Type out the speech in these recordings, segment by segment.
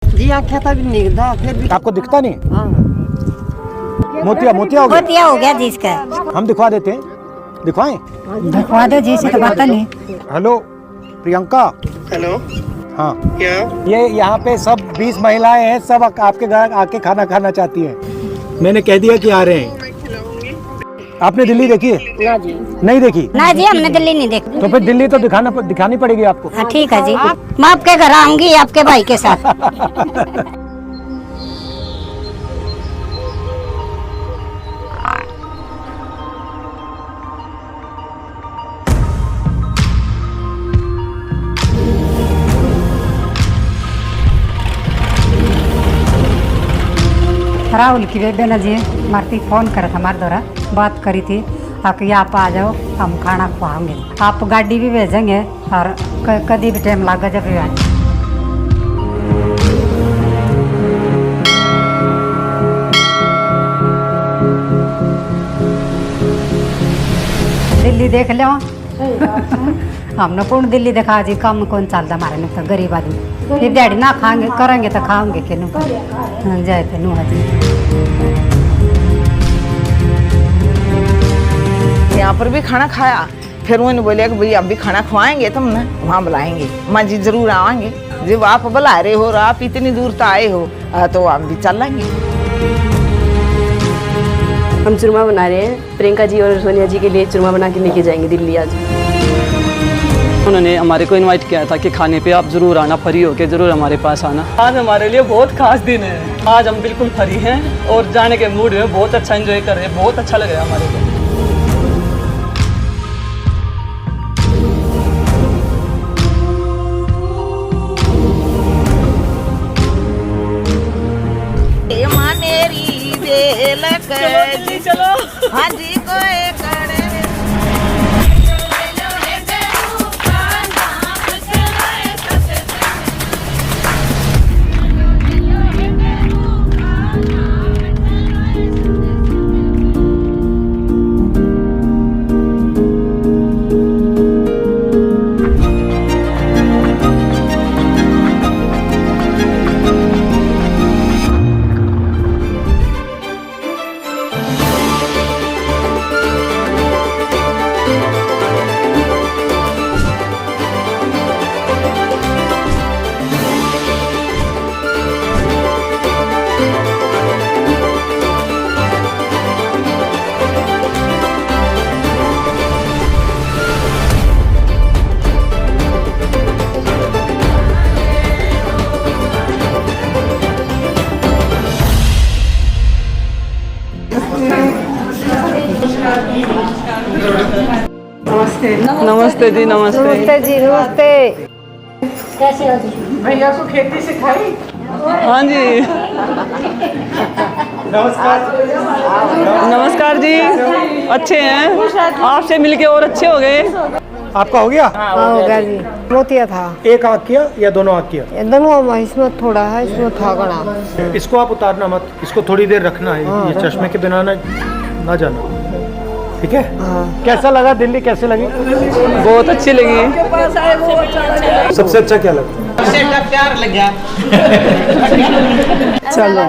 जी आँखें तक नहीं दिखता, फिर भी आपको दिखता नहीं? हाँ। मोतिया मोतिया हो गया? मोतिया हो गया जी इसका। हम दिखवा देते हैं, दिखवाएं? दिखवा दो जी, से तो पता नहीं। हेलो प्रियंका। हेलो, हाँ, क्या? ये यहाँ पे सब 20 महिलाएं हैं, सब आपके घर आके खाना खाना चाहती हैं। मैंने कह दिया कि आ रहे हैं। आपने दिल्ली देखी है? ना जी। नहीं देखी? ना जी, हमने दिल्ली नहीं देखी। तो फिर दिल्ली तो दिखानी पड़ेगी आपको। हाँ ठीक है जी, मैं आपके घर आऊंगी आपके भाई के साथ। राहुल की बेबे ने जी मारती फोन करा था हमारे द्वारा, बात करी थी कि आप आ जाओ, हम खाना खुआएंगे, आप गाड़ी भी भेजेंगे और कभी भी टाइम लगा जब भी आ जाए। दिल्ली देख लो। हमने कौन दिल्ली देखा जी, कम कौन चलता हमारे में तो गरीब आदमी, फिर डैडी ना खाएंगे करेंगे तो खाओगे कि नहीं जाए थे नू जी। यहाँ पर भी खाना खाया, फिर उन्होंने बोले कि भाई अब भी खाना खवाएंगे तुमने, वहाँ बुलाएंगे। माँ जी जरूर आवाएंगे, जब आप बुला रहे हो और आप इतनी दूर तो आए हो तो हम भी चल लेंगे। हम चूरमा बना रहे हैं, प्रियंका जी और सोनिया जी के लिए चूरमा बना के लेके जाएंगे दिल्ली आज। उन्होंने हमारे को इनवाइट किया था कि खाने पे आप जरूर आना, फ्री होके जरूर हमारे पास आना। आज हमारे लिए बहुत खास दिन है, आज हम बिल्कुल फ्री हैं और जाने के मूड में बहुत अच्छा एंजॉय कर रहे हैं, बहुत अच्छा लग रहा है हमारे को। चलो हाँ जी कोई करे नमस्ते जी, नमस्ते। नमस्ते जी, नमस्ते। कैसे हो जी? भैया को खेती सिखाई? हाँ जी, नमस्कार जी, अच्छे हैं, आपसे मिलके और अच्छे हो गए। आपका हो गया? हाँ हो गया जी। मोतिया था। एक आँख किया या दोनों आँख किया? दोनों, इसमें थोड़ा है, इसमें था गड़ा। इसको आप उतारना मत, इसको थोड़ी देर रखना है, ये चश्मे के बिना ना जाना, ठीक है? हाँ। कैसा लगा दिल्ली, कैसे लगी? बहुत अच्छी लगी। सबसे अच्छा क्या लगा? प्यार लग गया। चलो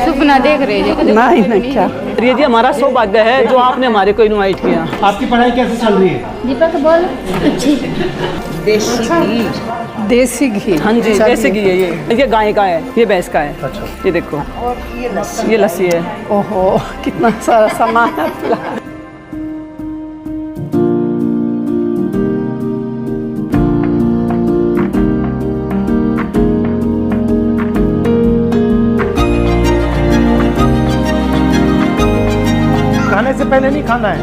सपना देख रहे हैं। नहीं क्या, प्रिय जी हमारा सौभाग्य है जो आपने हमारे को इनवाइट किया। आपकी पढ़ाई कैसे चल रही है? दीपक बोल। देसी घी? हाँ जी, देसी घी है ये गाय का है, ये भैंस का है। अच्छा। ये देखो, ये लस्सी है। ओहो कितना सारा सामान है। खाने से पहले नहीं खाना है।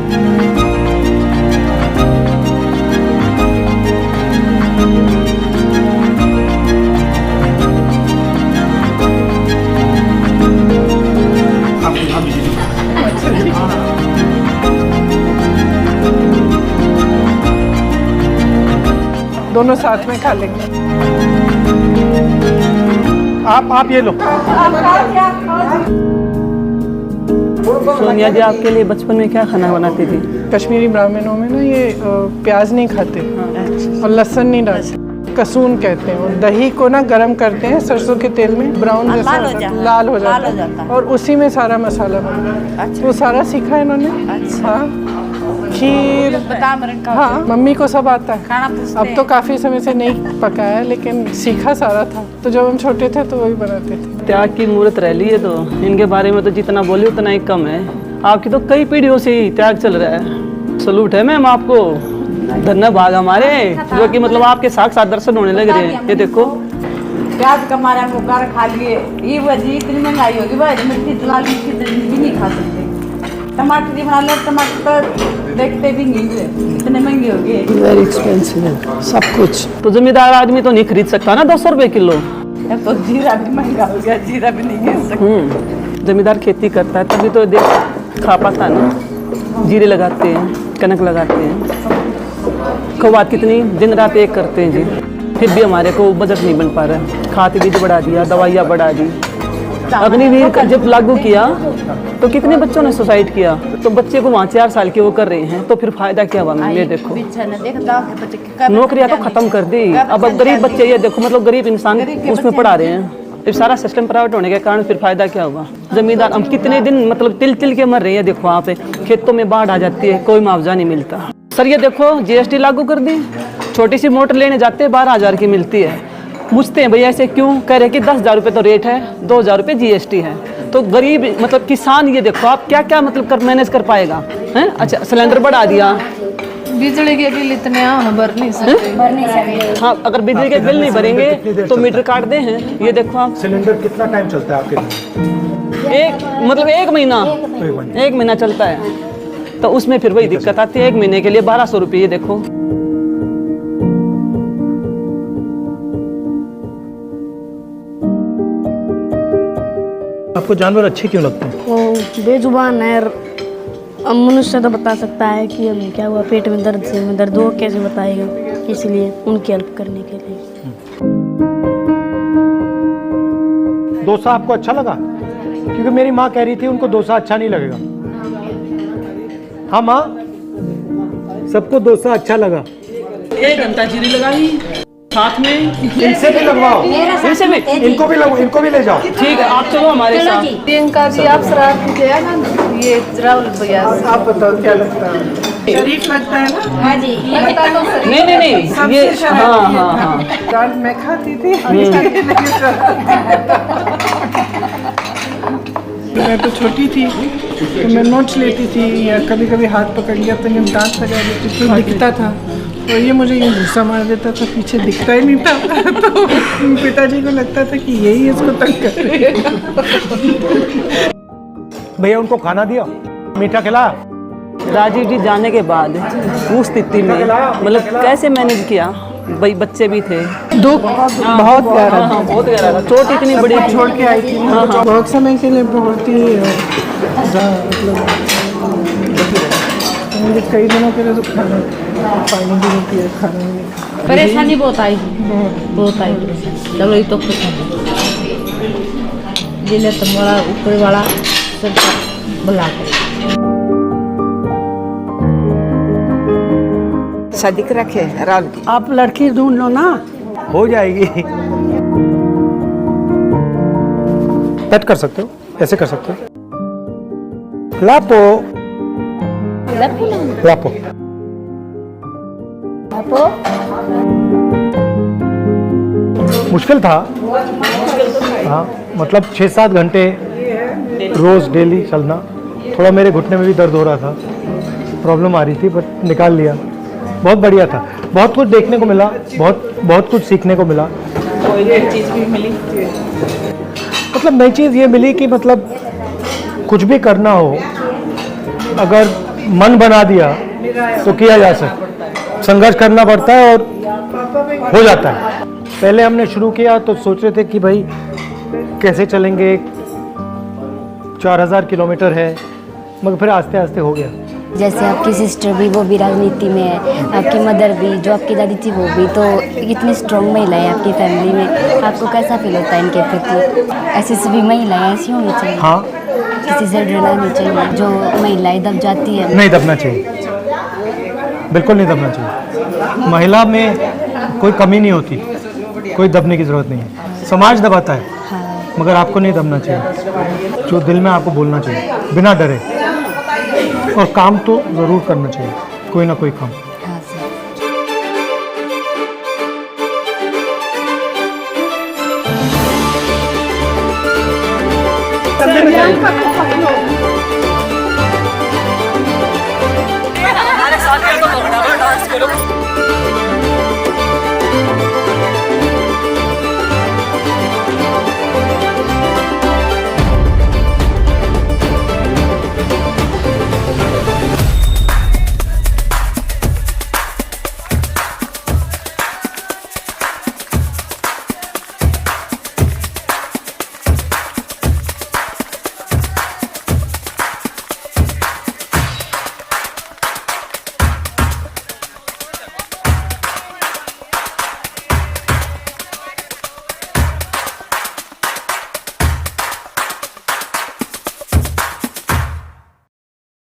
दोनों साथ में खा लेंगे। आप ये लो। सोनिया जी आपके लिए बचपन में क्या खाना बनाती थी? कश्मीरी ब्राह्मणों में ना ये प्याज नहीं खाते और लहसुन नहीं डालते। कसून कहते हैं। और दही को ना गरम करते हैं सरसों के तेल में, ब्राउन जैसा लाल हो जाता है और उसी में सारा मसाला बनता है। वो सारा सीखा है इन्होंने। हाँ, खीर, हाँ मम्मी को सब आता है। अब तो काफ़ी समय से नहीं पकाया है लेकिन सीखा सारा था। तो जब हम छोटे थे तो वही बनाते थे। त्याग की मूर्त रह ली है, तो इनके बारे में तो जितना बोली उतना ही कम है। आपकी तो कई पीढ़ियों से ही त्याग चल रहा है। सलूट है मैम आपको, धन्यवाद हमारे, जो कि मतलब आपके साक्षात दर्शन होने लग रहे हैं। ये देखो प्याज का मारा मुकार खा लिए, ये वजह इतनी महंगाई होगी भाई, मिर्ची लाल मिर्ची भी नहीं खा सकते। टमाटर भी बना लो, टमाटर तो देखते भी नहीं है, इतने महंगे हो गए। वेरी एक्सपेंसिव है सब कुछ। तो जमींदार आदमी तो नहीं खरीद सकता ना 200 रुपए किलो। तो जीरा भी महंगा हो गया, जीरा भी नहीं खरीद सकते। जमींदार खेती करता है तभी तो देश खा पाता ना। जीरे लगाते हैं, कनक लगाते हैं, कबात कितनी दिन रात एक करते हैं जी, फिर भी हमारे को बजट नहीं बन पा रहा है। खाद बीज बढ़ा दिया, दवाइयाँ बढ़ा दी। अग्निवीर जब लागू किया तो कितने बच्चों ने सुसाइड किया, तो बच्चे को वहाँ 4 साल के वो कर रहे हैं, तो फिर फायदा क्या हुआ? ये देखो नौकरियाँ तो खत्म कर दी। अब गरीब बच्चे, ये देखो मतलब गरीब इंसान उसमें पढ़ा रहे हैं। फिर सारा सिस्टम प्राइवेट होने के कारण फिर फायदा क्या हुआ? जमींदार हम कितने दिन मतलब तिल तिल के मर रहे हैं। देखो वहाँ पे खेतों में बाढ़ आ जाती है, कोई मुआवजा नहीं मिलता। सर ये देखो GST लागू कर दी, छोटी सी मोटर लेने जाते हैं 12,000 की मिलती है। पूछते हैं भैया ऐसे क्यों? कह रहे कि 10,000 रुपये तो रेट है, 2,000 रुपये GST है। तो गरीब मतलब किसान, ये देखो आप क्या क्या मतलब कर मैनेज कर पाएगा हैं? अच्छा सिलेंडर बढ़ा दिया, बिजली के बिल इतने भर नहीं सकते। हाँ अगर बिजली के बिल नहीं भरेंगे तो मीटर काट दे हैं। ये देखो आप, सिलेंडर कितना टाइम चलता है आपके? एक महीना चलता है। तो उसमें फिर वही दिक्कत आती है, 1 महीने के लिए 1200 रुपये। ये देखो आपको जानवर अच्छे क्यों लगते हैं? वो बेजुबान है, अब मनुष्य तो बता सकता है कि हमें क्या हुआ, पेट में दर्द से में दर्द, वो कैसे बताएगा? इसलिए उनकी हेल्प करने के लिए। डोसा आपको अच्छा लगा? क्योंकि मेरी माँ कह रही थी उनको डोसा अच्छा नहीं लगेगा। हाँ माँ, सबको डोसा अच्छा लगा। 1 घंटा जीरी लगाई साथ में। इनसे भी लगवाओ, इनसे भी, इनको भी ले जाओ। ठीक है आप चलो हमारे साथ। प्रियंका जी आप शराब पीजिए ना, ये राहुल भैया आप बताओ क्या लगता है? शरीफ लगता है ना? हाँ जी, नहीं ये हाँ दाल मैं खाती थी। मैं तो छोटी थी तो मैं नोट्स लेती थी, या कभी कभी हाथ पकड़ लिया तो मैं दांत लगा लेती थी, तो दिखता था। और ये मुझे ये गुस्सा मार देता था, पीछे दिखता ही नहीं था। तो पिताजी को लगता था कि यही इसको तंग कर रही है। भैया उनको खाना दिया, मीठा खिलाया? राजीव जी जाने के बाद उस स्थिति में मतलब कैसे मैनेज किया? भाई बच्चे भी थे, दुख बहुत गहरा था। हाँ बहुत गहरा था। चोट इतनी बड़ी छोड़ के आई थी ना, बहुत समय के लिए बहुत ही मतलब मुझे कई दिनों के लिए तो खाना पानी भी नहीं पिया, खाना नहीं। परेशानी बहुत आई परेशानी। चलो ये तो खुश जिले तुम्हारा ऊपर वाला सब बुला कर शादी कर रखे राहुल की। आप लड़की ढूंढ लो ना। हो जाएगी। कट कर सकते हो, ऐसे कर सकते हो। लापो लापो मुश्किल था। हाँ मतलब 6-7 घंटे रोज डेली चलना। थोड़ा मेरे घुटने में भी दर्द हो रहा था, प्रॉब्लम आ रही थी, बट निकाल लिया। बहुत बढ़िया था, बहुत कुछ देखने को मिला, बहुत कुछ सीखने को मिला। कोई नई चीज़ भी मिली, मतलब नई चीज़ ये मिली कि मतलब कुछ भी करना हो, अगर मन बना दिया तो किया जा सकता। संघर्ष करना पड़ता है और हो जाता है। पहले हमने शुरू किया तो सोच रहे थे कि भाई कैसे चलेंगे, 4000 किलोमीटर है, मगर फिर आस्ते आस्ते हो गया। जैसे आपकी सिस्टर भी, वो भी राजनीति में है, आपकी मदर भी, जो आपकी दादी थी वो भी, तो इतनी स्ट्रॉन्ग महिलाएं आपकी फैमिली में, आपको कैसा फील होता है इनके प्रति? ऐसी सभी महिलाएं ऐसी होनी चाहिए। हाँ, किसी से डरना नहीं चाहिए। जो महिलाएं दब जाती है, नहीं दबना चाहिए, बिल्कुल नहीं दबना चाहिए। महिला में कोई कमी नहीं होती, कोई दबने की ज़रूरत नहीं है। समाज दबाता है, मगर आपको नहीं दबना चाहिए। जो दिल में आपको बोलना चाहिए बिना डरे, और काम तो ज़रूर करना चाहिए, कोई ना कोई काम। हाँ सर।